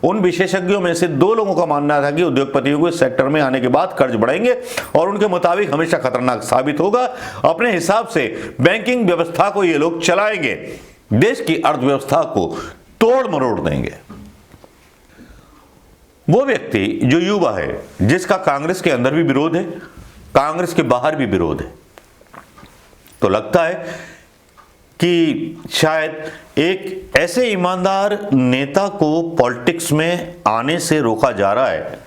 उन विशेषज्ञों में से 2 लोगों का मानना था कि उद्योगपतियों को इस सेक्टर में आने के बाद कर्ज बढ़ेंगे और उनके मुताबिक हमेशा खतरनाक साबित होगा। अपने हिसाब से बैंकिंग व्यवस्था को ये लोग चलाएंगे, देश की अर्थव्यवस्था को तोड़ मरोड़ देंगे। वो व्यक्ति जो युवा है, जिसका कांग्रेस के अंदर भी विरोध है, कांग्रेस के बाहर भी विरोध है, तो लगता है कि शायद एक ऐसे ईमानदार नेता को पॉलिटिक्स में आने से रोका जा रहा है।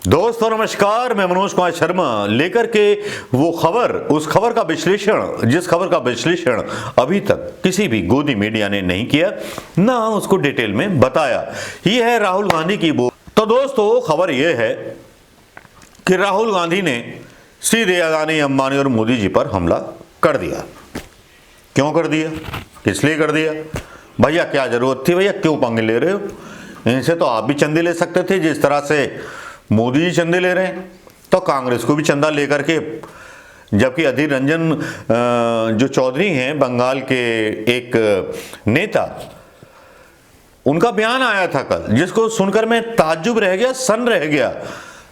दोस्तों नमस्कार, मैं मनोज कुमार शर्मा लेकर के वो खबर, उस खबर का विश्लेषण, जिस खबर का विश्लेषण अभी तक किसी भी गोदी मीडिया ने नहीं किया, ना उसको डिटेल में बताया। ये है राहुल गांधी की वो। तो दोस्तों खबर ये है कि राहुल गांधी ने सीधे अदानी, अंबानी और मोदी जी पर हमला कर दिया। क्यों कर दिया, किस लिए कर दिया? भैया क्या जरूरत थी? भैया क्यों पंगे ले रहे हो? इनसे तो आप भी चंदे ले सकते थे। जिस तरह से मोदी जी चंदे ले रहे हैं तो कांग्रेस को भी चंदा लेकर के, जबकि अधीर रंजन जो चौधरी हैं, बंगाल के एक नेता, उनका बयान आया था कल, जिसको सुनकर मैं ताज्जुब रह गया, सन रह गया।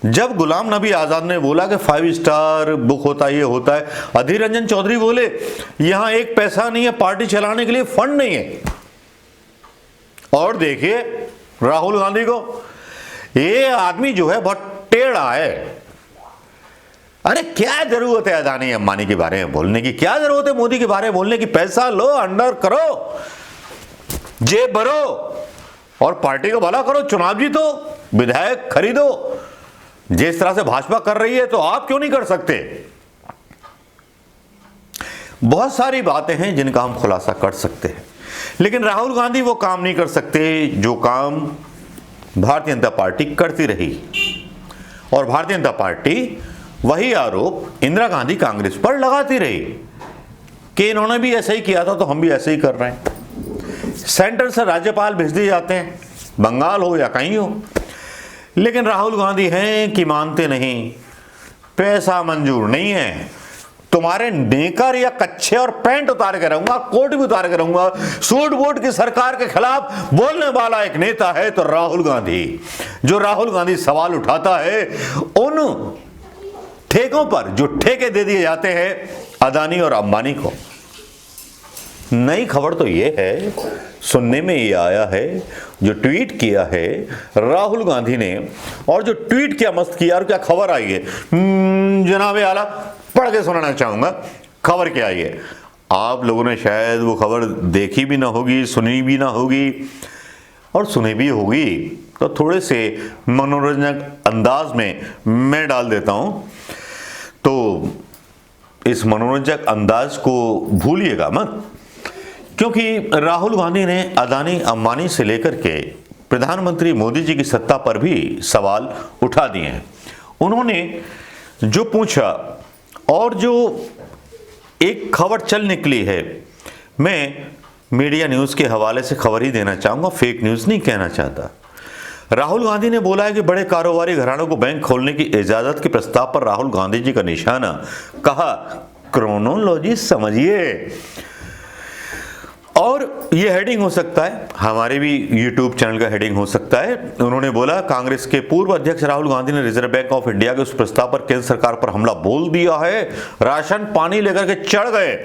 जब गुलाम नबी आजाद ने बोला कि 5 स्टार बुक होता है, ये होता है, अधीर रंजन चौधरी बोले यहां एक पैसा नहीं है, पार्टी चलाने के लिए फंड नहीं है। और देखिए राहुल गांधी को, ये आदमी जो है बहुत टेढ़ा है। अरे क्या जरूरत है अदानी अंबानी के बारे में बोलने की? क्या जरूरत है मोदी के बारे में बोलने की? पैसा लो, अंडर करो, जेब भरो और पार्टी को भला करो, चुनाव जीतो, विधायक खरीदो। जिस तरह से भाजपा कर रही है तो आप क्यों नहीं कर सकते? बहुत सारी बातें हैं जिनका हम खुलासा कर सकते हैं, लेकिन राहुल गांधी वो काम नहीं कर सकते जो काम भारतीय जनता पार्टी करती रही। और भारतीय जनता पार्टी वही आरोप इंदिरा गांधी कांग्रेस पर लगाती रही कि इन्होंने भी ऐसा ही किया था तो हम भी ऐसे ही कर रहे हैं। सेंटर से राज्यपाल भेज दिए जाते हैं, बंगाल हो या कहीं हो, लेकिन राहुल गांधी हैं कि मानते नहीं, पैसा मंजूर नहीं है। तुम्हारे नेकर या कच्छे और पैंट उतार के रहूंगा, कोट भी उतार के रहूंगा। सूट बूट की सरकार के खिलाफ बोलने वाला एक नेता है तो राहुल गांधी। जो राहुल गांधी सवाल उठाता है उन ठेकों पर, जो ठेके दे दिए जाते हैं अदानी और अंबानी को। नई खबर तो ये है, सुनने में ये आया है, जो ट्वीट किया है राहुल गांधी ने, और जो ट्वीट किया मस्त किया, और क्या खबर आई है जनाबे आला, पढ़ के सुनाना चाहूंगा। खबर क्या आई है? आप लोगों ने शायद वो खबर देखी भी ना होगी, सुनी भी ना होगी, और सुनी भी होगी तो थोड़े से मनोरंजक अंदाज में मैं डाल देता हूं। तो इस मनोरंजक अंदाज को भूलिएगा मत, क्योंकि राहुल गांधी ने अदानी अंबानी से लेकर के प्रधानमंत्री मोदी जी की सत्ता पर भी सवाल उठा दिए हैं। उन्होंने जो पूछा और जो एक खबर चल निकली है, मैं मीडिया न्यूज़ के हवाले से खबर ही देना चाहूँगा, फेक न्यूज़ नहीं कहना चाहता। राहुल गांधी ने बोला है कि बड़े कारोबारी घरानों को बैंक खोलने की इजाज़त के प्रस्ताव पर राहुल गांधी जी का निशाना। कहा क्रोनोलॉजी समझिए। और ये हेडिंग हो सकता है, हमारे भी यूट्यूब चैनल का हेडिंग हो सकता है। उन्होंने बोला कांग्रेस के पूर्व अध्यक्ष राहुल गांधी ने रिजर्व बैंक ऑफ इंडिया के उस प्रस्ताव पर केंद्र सरकार पर हमला बोल दिया है। राशन पानी लेकर के चढ़ गए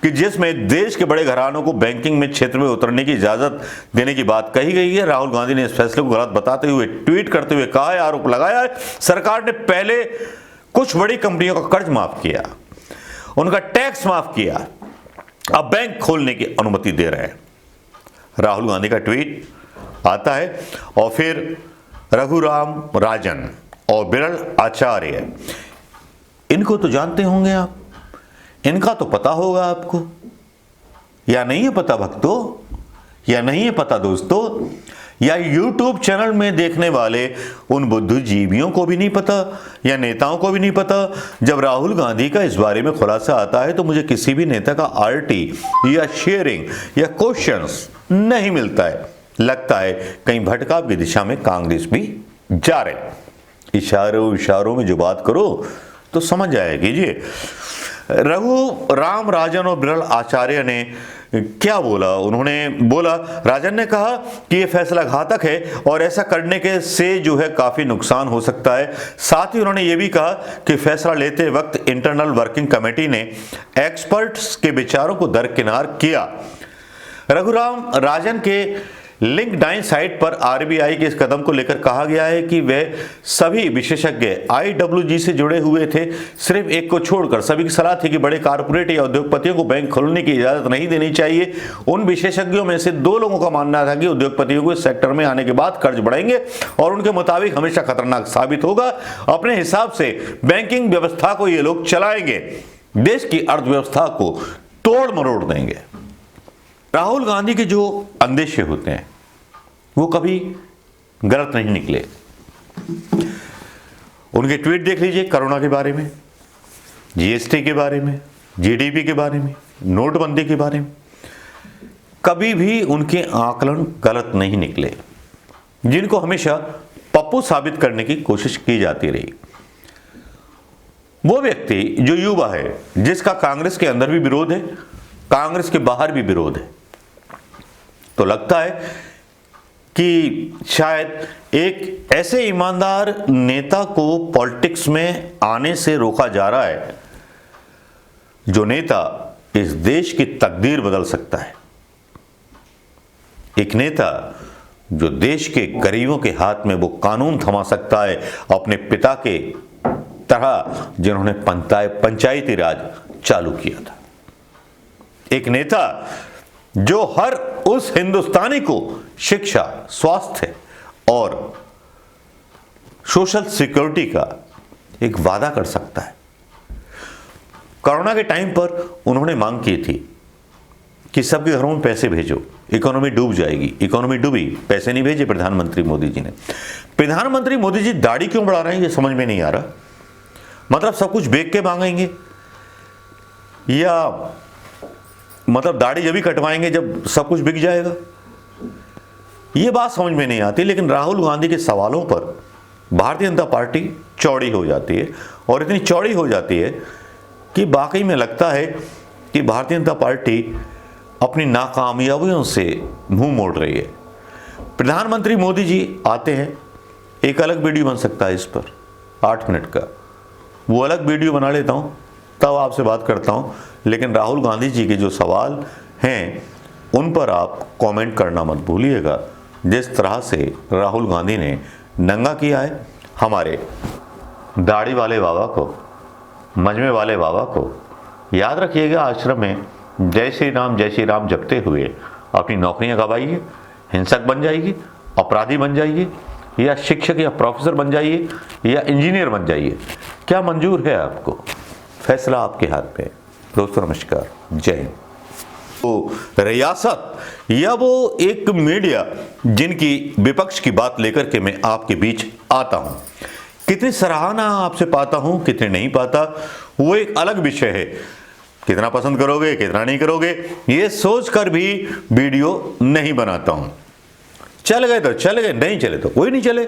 कि जिसमें देश के बड़े घरानों को बैंकिंग में क्षेत्र में उतरने की इजाजत देने की बात कही गई है। राहुल गांधी ने इस फैसले को गलत बताते हुए ट्वीट करते हुए कहा है, आरोप लगाया है सरकार ने पहले कुछ बड़ी कंपनियों का कर्ज माफ किया, उनका टैक्स माफ किया, अब बैंक खोलने की अनुमति दे रहे हैं। राहुल गांधी का ट्वीट आता है और फिर रघुराम राजन और बिरल आचार्य, इनको तो जानते होंगे आप, इनका तो पता होगा आपको, या नहीं है पता भक्तों, या नहीं है पता दोस्तों, या यूट्यूब चैनल में देखने वाले उन बुद्धिजीवियों को भी नहीं पता, या नेताओं को भी नहीं पता। जब राहुल गांधी का इस बारे में खुलासा आता है तो मुझे किसी भी नेता का आरटी या शेयरिंग या क्वेश्चंस नहीं मिलता है। लगता है कहीं भटकाव की दिशा में कांग्रेस भी जा रहे। इशारों में जो बात करो तो समझ आए कीजिए। रघु राम राजन और बिरल आचार्य ने क्या बोला? उन्होंने बोला, राजन ने कहा कि ये फैसला घातक है और ऐसा करने के से जो है काफी नुकसान हो सकता है। साथ ही उन्होंने ये भी कहा कि फैसला लेते वक्त इंटरनल वर्किंग कमेटी ने एक्सपर्ट्स के विचारों को दरकिनार किया। रघुराम राजन के लिंक्डइन साइट पर आरबीआई के इस कदम को लेकर कहा गया है कि वे सभी विशेषज्ञ आईडब्ल्यूजी से जुड़े हुए थे। सिर्फ एक को छोड़कर सभी की सलाह थी कि बड़े कारपोरेट या उद्योगपतियों को बैंक खोलने की इजाजत नहीं देनी चाहिए। उन विशेषज्ञों में से 2 लोगों का मानना था कि उद्योगपतियों को इस सेक्टर में आने के बाद कर्ज बढ़ेंगे और उनके मुताबिक हमेशा खतरनाक साबित होगा। अपने हिसाब से बैंकिंग व्यवस्था को ये लोग चलाएंगे, देश की अर्थव्यवस्था को तोड़ मरोड़ देंगे। राहुल गांधी के जो अंदेशे होते हैं वो कभी गलत नहीं निकले। उनके ट्वीट देख लीजिए, कोरोना के बारे में, जीएसटी के बारे में, जीडीपी के बारे में, नोटबंदी के बारे में, कभी भी उनके आकलन गलत नहीं निकले, जिनको हमेशा पप्पू साबित करने की कोशिश की जाती रही। वो व्यक्ति जो युवा है, जिसका कांग्रेस के अंदर भी विरोध है, कांग्रेस के बाहर भी विरोध है, तो लगता है कि शायद एक ऐसे ईमानदार नेता को पॉलिटिक्स में आने से रोका जा रहा है, जो नेता इस देश की तकदीर बदल सकता है। एक नेता जो देश के गरीबों के हाथ में वो कानून थमा सकता है, अपने पिता के तरह जिन्होंने पंचायती राज चालू किया था। एक नेता जो हर उस हिंदुस्तानी को शिक्षा, स्वास्थ्य और सोशल सिक्योरिटी का एक वादा कर सकता है। कोरोना के टाइम पर उन्होंने मांग की थी कि सबके घरों में पैसे भेजो, इकोनॉमी डूब जाएगी। इकोनॉमी डूबी, पैसे नहीं भेजे प्रधानमंत्री मोदी जी ने। प्रधानमंत्री मोदी जी दाढ़ी क्यों बढ़ा रहे हैं ये समझ में नहीं आ रहा। मतलब सब कुछ बेच के मांगेंगे या मतलब दाढ़ी जब भी कटवाएंगे जब सब कुछ बिक जाएगा, ये बात समझ में नहीं आती। लेकिन राहुल गांधी के सवालों पर भारतीय जनता पार्टी चौड़ी हो जाती है और इतनी चौड़ी हो जाती है कि वाकई में लगता है कि भारतीय जनता पार्टी अपनी नाकामयाबियों से मुंह मोड़ रही है। प्रधानमंत्री मोदी जी आते हैं, एक अलग वीडियो बन सकता है इस पर 8 मिनट का, वो अलग वीडियो बना लेता हूँ, तब आपसे बात करता हूँ। लेकिन राहुल गांधी जी के जो सवाल हैं उन पर आप कमेंट करना मत भूलिएगा। जिस तरह से राहुल गांधी ने नंगा किया है हमारे दाढ़ी वाले बाबा को, मजमे वाले बाबा को, याद रखिएगा आश्रम में जय श्री राम जपते हुए अपनी नौकरियां गंवाइए, हिंसक बन जाइए, अपराधी बन जाइए, या शिक्षक या प्रोफेसर बन जाइए, या इंजीनियर बन जाइए। क्या मंजूर है आपको? फैसला आपके हाथ में। दोस्तों नमस्कार, जय हिंद। तो रियासत या वो एक मीडिया जिनकी विपक्ष की बात लेकर के मैं आपके बीच आता हूं, कितनी सराहना आपसे पाता हूं, कितने नहीं पाता, वो एक अलग विषय है। कितना पसंद करोगे, कितना नहीं करोगे, ये सोचकर भी वीडियो नहीं बनाता हूं। चल गए तो चल गए, नहीं चले तो कोई नहीं चले।